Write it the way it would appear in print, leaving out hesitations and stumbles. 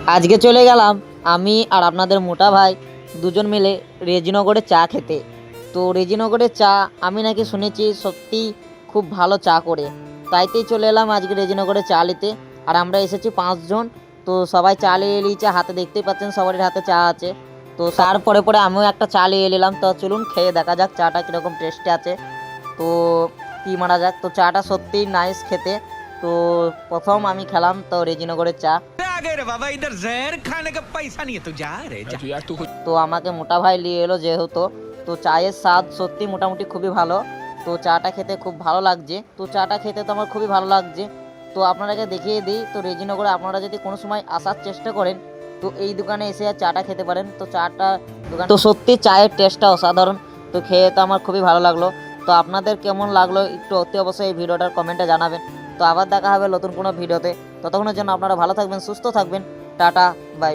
আজকে চলে গেলাম আমি আর আপনাদের মোটা ভাই দুজন মিলে রেজিনগরে চা খেতে। তো রেজিনগরের চা আমি নাকি শুনেছি সত্যি খুব ভালো চা করে, তাইতেই চলে এলাম আজকে রেজিনগরে চা নিতে। আর আমরা এসেছি 5 জন। তো সবাই চা নিয়ে নিয়েছে, হাতে দেখতেই পাচ্ছেন সবারই হাতে চা আছে। তো তারপরে পরে আমিও একটা চা নিয়ে নিলাম। তো চলুন খেয়ে দেখা যাক চাটা কীরকম টেস্টে আছে। তো কি মারা যাক, তো চাটা সত্যিই নাইস খেতে। তো প্রথম আমি খেলাম তো রেজিনগরের চা। गए रे बाबा, इधर जहर खाने का पैसा नहीं है, तू जा रे जा। यार तू তো আমাকে মোটা ভাই নিয়ে এলো যেহেতু, তো চায়ের স্বাদ সত্যি মোটামুটি খুবই ভালো। তো চাটা খেতে খুব ভালো লাগছে, তো চাটা খেতে তো আমার খুবই ভালো লাগছে। তো আপনাদেরকে দেখিয়ে দিই, তো রেজিনগরে আপনারা যদি কোনো সময় আসার চেষ্টা করেন তো এই দোকানে এসে আর চাটা খেতে পারেন। তো চাটা দোকান তো সত্যি চায়ের টেস্টটা অসাধারণ। তো খেয়ে তো আমার খুবই ভালো লাগলো। তো আপনাদের কেমন লাগলো একটু অতি অবশ্যই এই ভিডিওটার কমেন্টে জানাবেন। তো আবার দেখা হবে নতুন কোনো ভিডিওতে। ততক্ষণের জন্য আপনারা ভালো থাকবেন, সুস্থ থাকবেন। Tata, by.